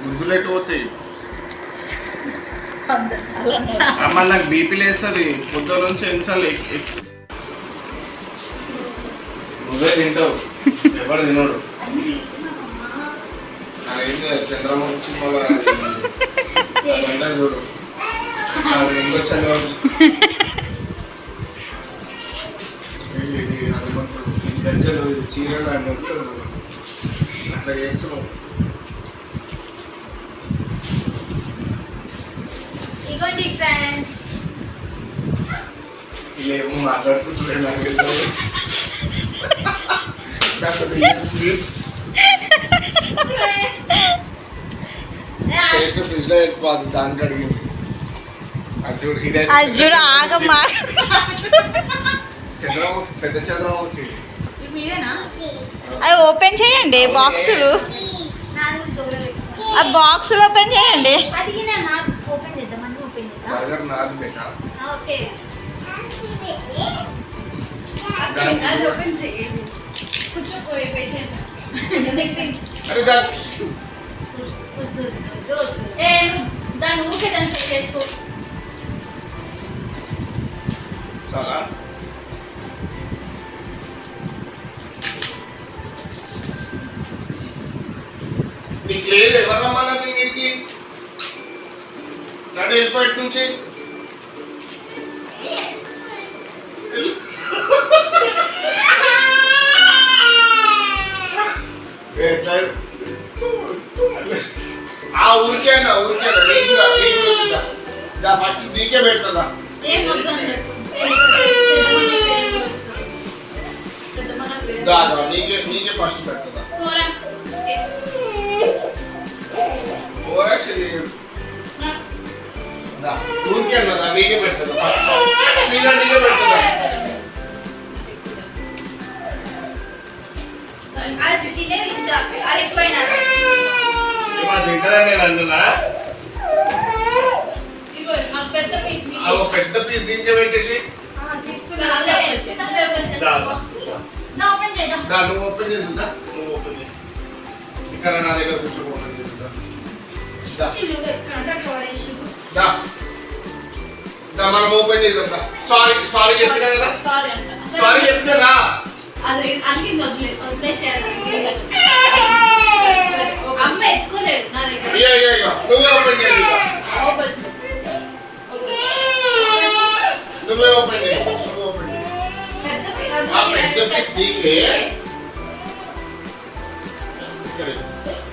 గుర్తులెట్టు పోతాయి అమ్మ. నాకు బీపీ లేస్తుంది పొద్దున నుంచి ఎన్నిసార్లు. నువ్వే తింటావు, ఎవరు తినడు. అదేంటి చంద్రబాబు సినిమాలో చూడు, ఇంకో చంద్రబాబు గజ్జలు చీరలు అని వస్తుంది, అట్లా చేస్తున్నావు. ఏమో మాట్లాడుకుంటున్నాడు నాకు టేస్ట్ ఫ్రిడ్జ్ లో పెట్టుకోవాలి, దానికి అడిగింది. అది చూడు ఆగమ్మా. చంద్రబాబు పెద్ద చంద్రబాబుకి అది ఓపెన్ చేయండి, బాక్సులు ఆ బాక్సులు ఓపెన్ చేయండి. బర్గర్ నాది బేటా. అరే దాన్ని ఊరికే దాన్ని చెక్ చేసుకో. చాలా నీకు లేదు, ఎవరు రమ్మన్నది వీరికి? నడు వెళ్ళిపోయి నుంచి. ఊరికేనా ఫస్ట్ నీకే పెడతా. నీకే ఫస్ట్ పెడతా. ఊరికేనా నీకే పెడతా, నీకే పెడతా. నేను అందునా పెద్ద పీస్ దీంట్లో పెట్టేసి నువ్వు ఓపెన్ చేసా. నువ్వు ఓపెన్ చేయి, ఇక్కడ నా దగ్గర కూర్చొని ఓపెన్ చేస్తా. మనం ఓపెన్ చేద్దాం. సారీ చెప్పినా కదా, సారీ చెప్తారా? అమ్మ ఎత్తుకోలేదు నా దగ్గర. నువ్వే ఓపెన్ చేయాలి, నువ్వే ఓపెన్ చేయాలి. పెద్ద పీస్ నీకే.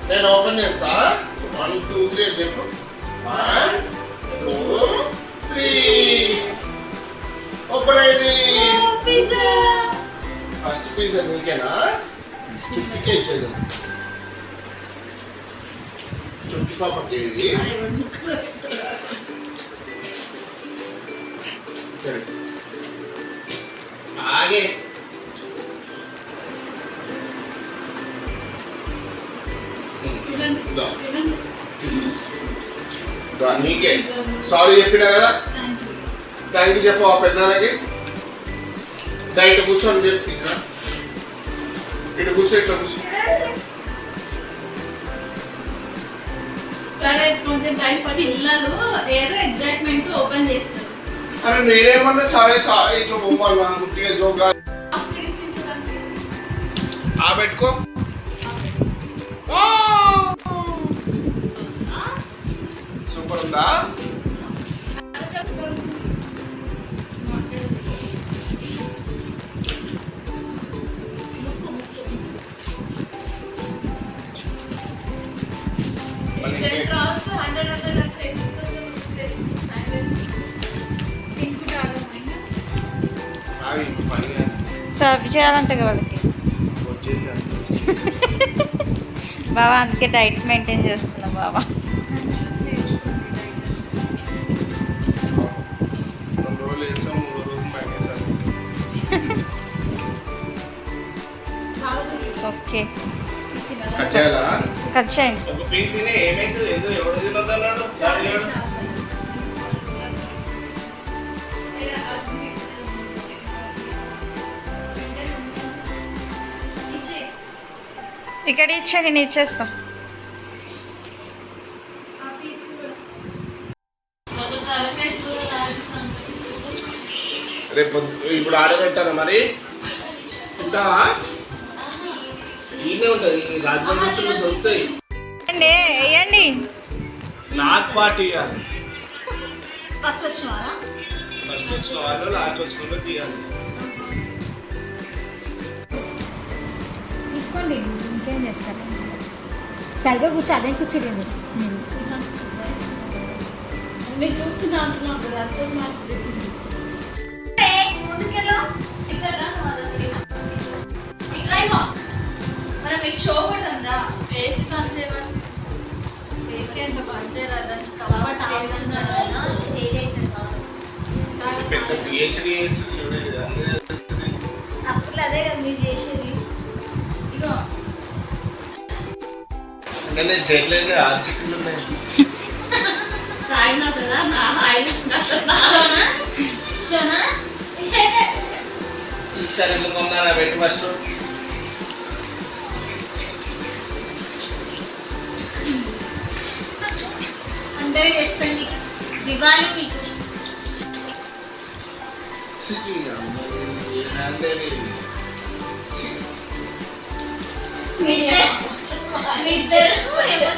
నేను ఓపెన్ చేస్తా. 1 2 3 చెప్పు. 1 2 3 ఓపెన్ అయింది. ఫస్ట్ పీస్ నీకేనా? చుట్టికేసేది చుట్టి పాపకి ఆగే. నీకే సారీ చెప్పినా కదా, థ్యాంక్ యూ చెప్పు ఆ పెద్దలకి. ఇటు కూర్చొని చెప్పి, ఇటు కూర్చో, ఇట్లా కూర్చో. టైం పట్టి ఇళ్ళలో ఏదో ఎగ్జైట్మెంట్ ఓపెన్ చేస్తారు. అరే నేనేమన్నా సరే సారీ ఇట్లా బొమ్మన్నా గుట్టిగా జోగా పెట్టుకో. సూపర్ ఉందా? సర్వ్ చేయాలంటే వాళ్ళకి బాబా, అందుకే డైట్ మెయింటైన్ చేస్తున్నా బాబా. ఓకే కట్ చేయండి. ఇక్కడ ఇచ్చా, నేను ఇచ్చేస్తా. రేపు ఇప్పుడు ఆడబెట్టారా మరి తింటావా? ఈయనే ఉంటుంది, ఈ రాజమండ్రి నుంచి దొరుకుతాయి. వేయండి. నాకు పార్టీ ఇవ్వాలి. ఫస్ట్ వచ్చిన వాళ్ళ ఫస్ట్ వచ్చిన వాళ్ళు లాస్ట్ వచ్చిన వాళ్ళు తీయాలి. తీసుకోండి, ఇంకేం చేస్తారు. సరిగ్గా కూర్చో, అదే కూర్చోండి. మీరు చూసి అంటున్నప్పుడు అసలు నాకు ముందుకెళ్ళు. మనం మీకు షో కూడా ఉందా? పెద్ద పిహెచ్డి అప్పుడు అదే కదా మీరు చేసేది. ఇగో అంటే నేను చేయట్లేదు, ఆర్చిట్లు ఉన్నాయి. తాగినా కదా నా ఆయిల్ ఈ కర్రీలు కొన్నారా పెట్టి ఫస్ట్. అందరూ చేస్తుంది దివాళీ మీకు ఇద్దరు ఏమో